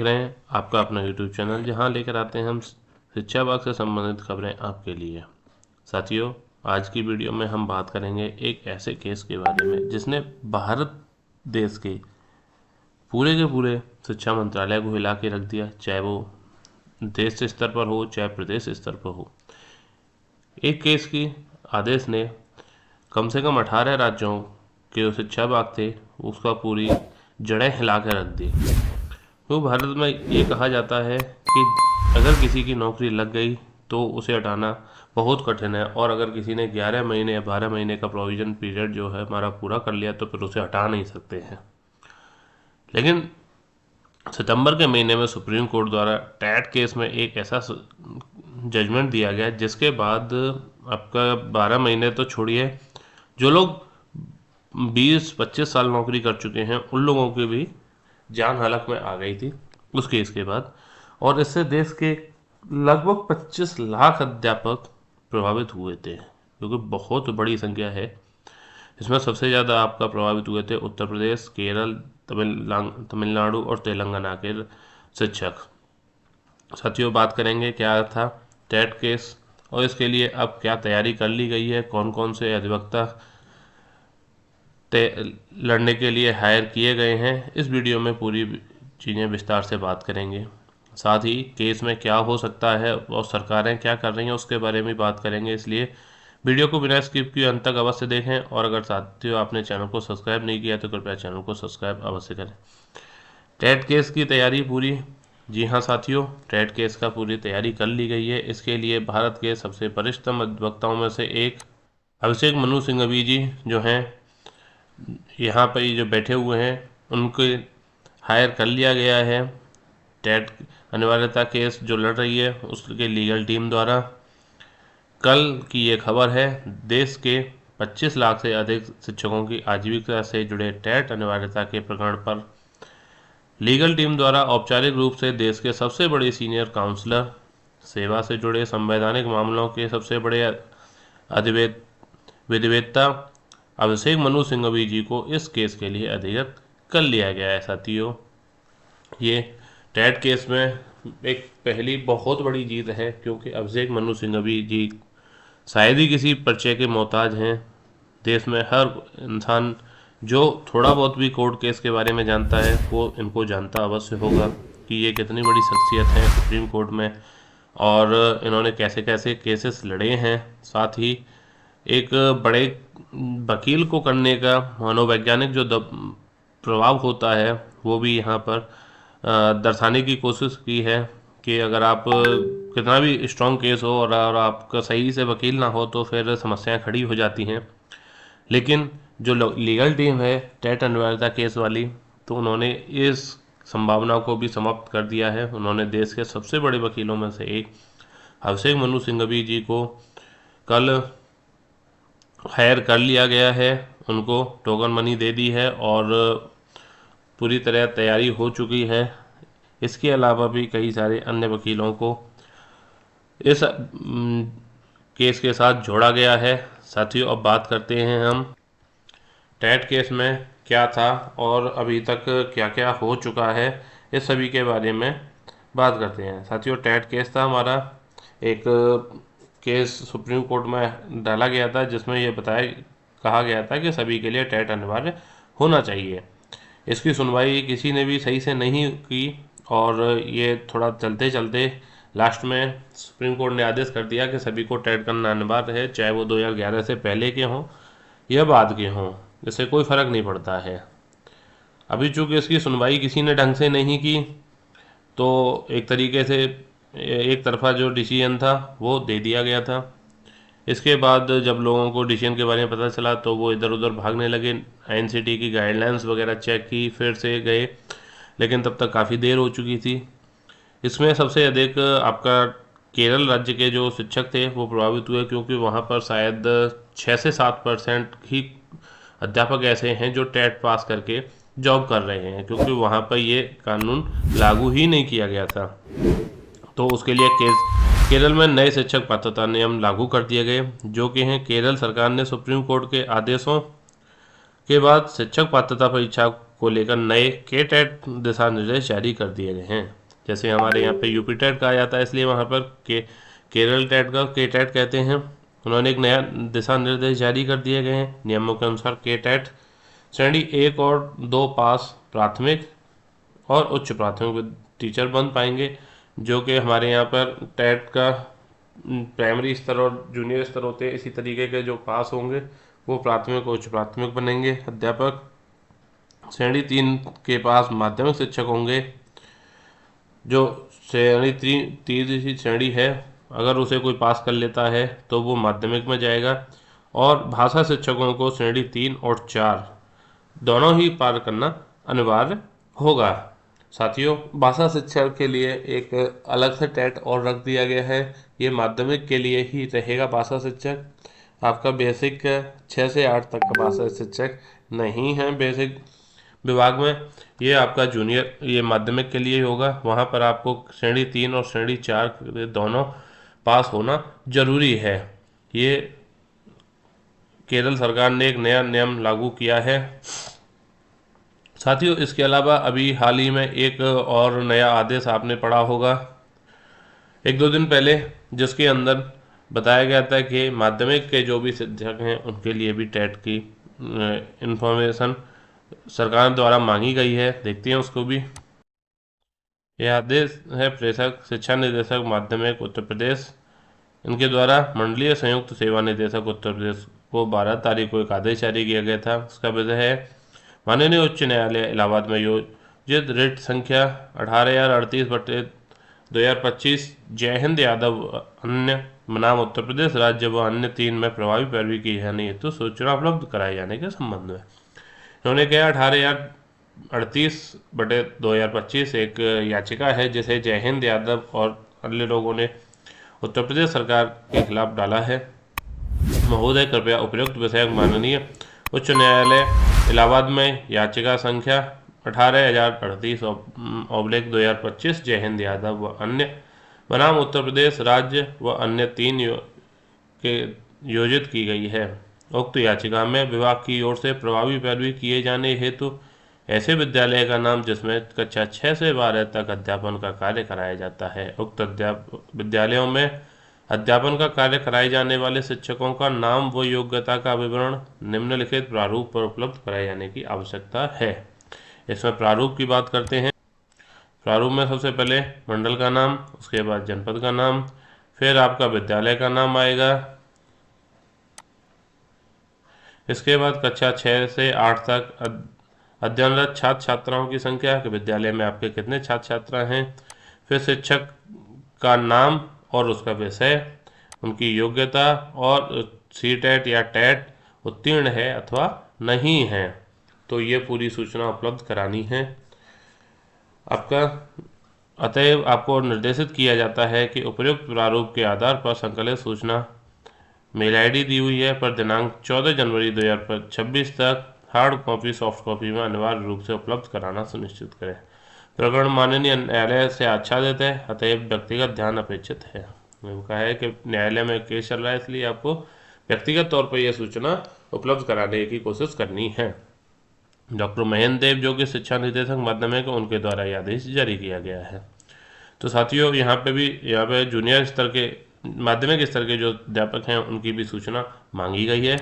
करें आपका अपना YouTube चैनल, जहां लेकर आते हैं हम शिक्षा विभाग से संबंधित खबरें आपके लिए। साथियों, आज की वीडियो में हम बात करेंगे एक ऐसे केस के बारे में जिसने भारत देश के पूरे शिक्षा मंत्रालय को हिला के रख दिया, चाहे वो देश स्तर पर हो चाहे प्रदेश स्तर पर हो। एक केस की आदेश ने कम से कम 18 राज्यों के जो शिक्षा विभाग थे उसका पूरी जड़ें हिला कर रख दी। तो भारत में ये कहा जाता है कि अगर किसी की नौकरी लग गई तो उसे हटाना बहुत कठिन है, और अगर किसी ने 11 महीने या 12 महीने का प्रोविजन पीरियड जो है हमारा पूरा कर लिया तो फिर उसे हटा नहीं सकते हैं। लेकिन सितंबर के महीने में सुप्रीम कोर्ट द्वारा टैट केस में एक ऐसा जजमेंट दिया गया जिसके बाद आपका 12 महीने तो छोड़िए, जो लोग 20-25 साल नौकरी कर चुके हैं उन लोगों की भी जान हलक में आ गई थी उस केस के बाद। और इससे देश के लगभग 25 लाख अध्यापक प्रभावित हुए थे, क्योंकि बहुत बड़ी संख्या है। इसमें सबसे ज़्यादा आपका प्रभावित हुए थे उत्तर प्रदेश, केरल, तमिलनाडु और तेलंगाना के शिक्षक। साथियों, बात करेंगे क्या था टैट केस और इसके लिए अब क्या तैयारी कर ली गई है, कौन कौन से अधिवक्ता लड़ने के लिए हायर किए गए हैं। इस वीडियो में पूरी चीज़ें विस्तार से बात करेंगे। साथ ही केस में क्या हो सकता है और सरकारें क्या कर रही हैं उसके बारे में बात करेंगे। इसलिए वीडियो को बिना स्किप किए अंत तक अवश्य देखें, और अगर साथियों आपने चैनल को सब्सक्राइब नहीं किया तो कृपया चैनल को सब्सक्राइब अवश्य करें। टैट केस की तैयारी पूरी, जी हाँ साथियों, टैट केस का पूरी तैयारी कर ली गई है। इसके लिए भारत के सबसे वरिष्ठतम अधिवक्ताओं में से एक अभिषेक मनु सिंघवी जी जो हैं यहाँ पर जो बैठे हुए हैं उनको हायर कर लिया गया है। टैट अनिवार्यता केस जो लड़ रही है उसके लीगल टीम द्वारा। कल की ये खबर है, देश के 25 लाख से अधिक शिक्षकों की आजीविका से जुड़े टैट अनिवार्यता के प्रकरण पर लीगल टीम द्वारा औपचारिक रूप से देश के सबसे बड़े सीनियर काउंसलर, सेवा से जुड़े संवैधानिक मामलों के सबसे बड़े विधिवेत्ता अभिषेक मनु सिंघवी जी को इस केस के लिए अधिकृत कर लिया गया है। साथियों, ये टैट केस में एक पहली बहुत बड़ी जीत है, क्योंकि अभिषेक मनु सिंघवी जी शायद ही किसी परिचय के मोहताज हैं। देश में हर इंसान जो थोड़ा बहुत भी कोर्ट केस के बारे में जानता है वो इनको जानता अवश्य होगा कि ये कितनी बड़ी शख्सियत है सुप्रीम कोर्ट में, और इन्होंने कैसे कैसे केसेस लड़े हैं। साथ ही एक बड़े वकील को करने का मनोवैज्ञानिक जो प्रभाव होता है वो भी यहाँ पर दर्शाने की कोशिश की है कि अगर आप कितना भी स्ट्रॉन्ग केस हो और आपका सही से वकील ना हो तो फिर समस्याएं खड़ी हो जाती हैं। लेकिन जो लीगल टीम है टैट अनिवार्यता केस वाली, तो उन्होंने इस संभावना को भी समाप्त कर दिया है। उन्होंने देश के सबसे बड़े वकीलों में से एक अभिषेक मनु सिंघवी जी को कल हायर कर लिया गया है, उनको टोकन मनी दे दी है और पूरी तरह तैयारी हो चुकी है। इसके अलावा भी कई सारे अन्य वकीलों को इस केस के साथ जोड़ा गया है। साथियों, अब बात करते हैं हम टैट केस में क्या था और अभी तक क्या क्या हो चुका है, इस सभी के बारे में बात करते हैं। साथियों, टैट केस था हमारा एक केस सुप्रीम कोर्ट में डाला गया था जिसमें यह कहा गया था कि सभी के लिए टैट अनिवार्य होना चाहिए। इसकी सुनवाई किसी ने भी सही से नहीं की और ये थोड़ा चलते चलते लास्ट में सुप्रीम कोर्ट ने आदेश कर दिया कि सभी को टैट करना अनिवार्य है, चाहे वो 2011 से पहले के हों या बाद के हों, इससे कोई फ़र्क नहीं पड़ता है। अभी चूँकि इसकी सुनवाई किसी ने ढंग से नहीं की तो एक तरीके से एक तरफा जो डिसीजन था वो दे दिया गया था। इसके बाद जब लोगों को डिसीजन के बारे में पता चला तो वो इधर उधर भागने लगे, एनसीटी की गाइडलाइंस वगैरह चेक की, फिर से गए, लेकिन तब तक काफ़ी देर हो चुकी थी। इसमें सबसे अधिक आपका केरल राज्य के जो शिक्षक थे वो प्रभावित हुए, क्योंकि वहाँ पर शायद 6 से 7% ही अध्यापक ऐसे हैं जो टैट पास करके जॉब कर रहे हैं, क्योंकि वहाँ पर ये कानून लागू ही नहीं किया गया था। तो उसके लिए केरल में नए शिक्षक पात्रता नियम लागू कर दिए गए, जो कि हैं केरल सरकार ने सुप्रीम कोर्ट के आदेशों के बाद शिक्षक पात्रता परीक्षा को लेकर नए के टैट दिशा निर्देश जारी कर दिए गए हैं। जैसे हमारे यहाँ पे यूपी टेट कहा जाता है, इसलिए वहाँ पर केरल टेट का के टेट कहते हैं। उन्होंने एक नया दिशा निर्देश जारी कर दिए गए हैं। नियमों के अनुसार के टेट श्रेणी 1 और 2 पास प्राथमिक और उच्च प्राथमिक टीचर बन पाएंगे, जो कि हमारे यहाँ पर टेट का प्राइमरी स्तर और जूनियर स्तर होते हैं, इसी तरीके के जो पास होंगे वो प्राथमिक और उच्च प्राथमिक बनेंगे अध्यापक। श्रेणी 3 के पास माध्यमिक शिक्षक होंगे। जो श्रेणी तीसरी श्रेणी है, अगर उसे कोई पास कर लेता है तो वो माध्यमिक में जाएगा। और भाषा शिक्षकों को श्रेणी 3 और 4 दोनों ही पार करना अनिवार्य होगा। साथियों, भाषा शिक्षा के लिए एक अलग से टेट और रख दिया गया है। ये माध्यमिक के लिए ही रहेगा भाषा शिक्षक। आपका बेसिक 6 से 8 तक का भाषा शिक्षक नहीं है बेसिक विभाग में, ये आपका जूनियर ये माध्यमिक के लिए होगा। वहाँ पर आपको श्रेणी 3 और श्रेणी 4 दोनों पास होना जरूरी है। ये केरल सरकार ने एक नया नियम लागू किया है। साथियों, इसके अलावा अभी हाल ही में एक और नया आदेश आपने पढ़ा होगा 1-2 दिन पहले, जिसके अंदर बताया गया था कि माध्यमिक के जो भी शिक्षक हैं उनके लिए भी टेट की इंफॉर्मेशन सरकार द्वारा मांगी गई है। देखते हैं उसको भी। यह आदेश है प्रेषक शिक्षा निदेशक माध्यमिक उत्तर प्रदेश, इनके द्वारा मंडलीय संयुक्त सेवा निदेशक उत्तर प्रदेश को 12 तारीख को एक आदेश जारी किया गया था। इसका विषय है माननीय उच्च न्यायालय इलाहाबाद में योजित रिट संख्या 18/38/2025 जय हिंद यादव अन्य बनाम उत्तर प्रदेश राज्य व अन्य 3 में प्रभावी पैरवी की जाने हेतु सूचना उपलब्ध कराए जाने के संबंध में। इन्होंने कहा 18/38/2025 एक याचिका है जिसे जय हिंद यादव और अन्य लोगों ने उत्तर प्रदेश सरकार के खिलाफ डाला है। महोदय, कृपया उपयुक्त विषयक माननीय उच्च न्यायालय इलाहाबाद में याचिका संख्या 18/38/2025 जय हिंद यादव व अन्य बनाम उत्तर प्रदेश राज्य व अन्य 3 के योजित की गई है। उक्त याचिका में विभाग की ओर से प्रभावी पैरवी किए जाने हेतु ऐसे विद्यालय का नाम जिसमें कक्षा 6 से 12 तक अध्यापन का कार्य कराया जाता है। उक्त विद्यालयों में अध्यापन का कार्य कराए जाने वाले शिक्षकों का नाम व योग्यता का विवरण निम्नलिखित प्रारूप पर उपलब्ध कराए जाने की आवश्यकता है। इसमें प्रारूप की बात करते हैं। प्रारूप में सबसे पहले मंडल का नाम, उसके बाद जनपद का नाम, फिर आपका विद्यालय का नाम आएगा। इसके बाद कक्षा 6 से 8 तक अध्ययनरत छात्र छात्राओं की संख्या कि विद्यालय में आपके कितने छात्र छात्रा हैं। फिर शिक्षक का नाम और उसका विषय, उनकी योग्यता और सी-टेट या टेट उत्तीर्ण है अथवा नहीं है, तो ये पूरी सूचना उपलब्ध करानी है आपका। अतएव आपको निर्देशित किया जाता है कि उपयुक्त प्रारूप के आधार पर संकलित सूचना मेल आईडी दी हुई है पर दिनांक 14 जनवरी 2026 तक हार्ड कॉपी सॉफ्ट कॉपी में अनिवार्य रूप से उपलब्ध कराना सुनिश्चित करें। प्रकरण माननीय न्यायालय से आच्छादित है, अतएव व्यक्तिगत ध्यान अपेक्षित है। कहा है कि न्यायालय में केस चल रहा है, इसलिए आपको व्यक्तिगत तौर पर यह सूचना उपलब्ध कराने की कोशिश करनी है। डॉक्टर महेंद्र देव जो कि शिक्षा निदेशक माध्यमिक उनके द्वारा यह आदेश जारी किया गया है। तो साथियों, यहाँ पे जूनियर स्तर के माध्यमिक स्तर के जो अध्यापक हैं उनकी भी सूचना मांगी गई है।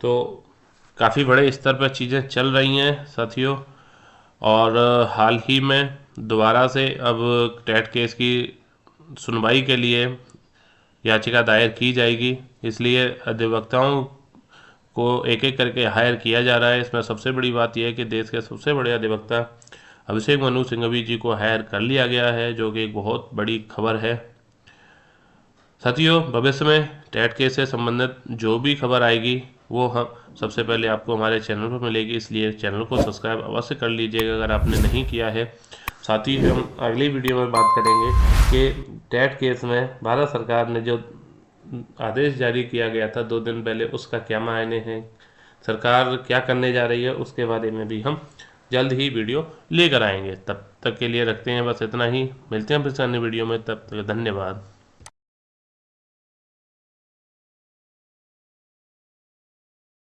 तो काफ़ी बड़े स्तर पर चीज़ें चल रही हैं साथियों, और हाल ही में दोबारा से अब टेट केस की सुनवाई के लिए याचिका दायर की जाएगी, इसलिए अधिवक्ताओं को एक एक करके हायर किया जा रहा है। इसमें सबसे बड़ी बात यह है कि देश के सबसे बड़े अधिवक्ता अभिषेक मनु सिंघवी जी को हायर कर लिया गया है, जो कि एक बहुत बड़ी खबर है। साथियों, भविष्य में टेट केस से संबंधित जो भी खबर आएगी वो हम सबसे पहले आपको हमारे चैनल पर मिलेगी, इसलिए चैनल को सब्सक्राइब अवश्य कर लीजिएगा अगर आपने नहीं किया है। साथ ही हम अगली वीडियो में बात करेंगे कि टेट केस में भारत सरकार ने जो आदेश जारी किया गया था 2 दिन पहले, उसका क्या मायने हैं, सरकार क्या करने जा रही है, उसके बारे में भी हम जल्द ही वीडियो लेकर आएंगे। तब तक के लिए रखते हैं बस इतना ही, मिलते हैं फिर से अन्य वीडियो में, तब तक धन्यवाद।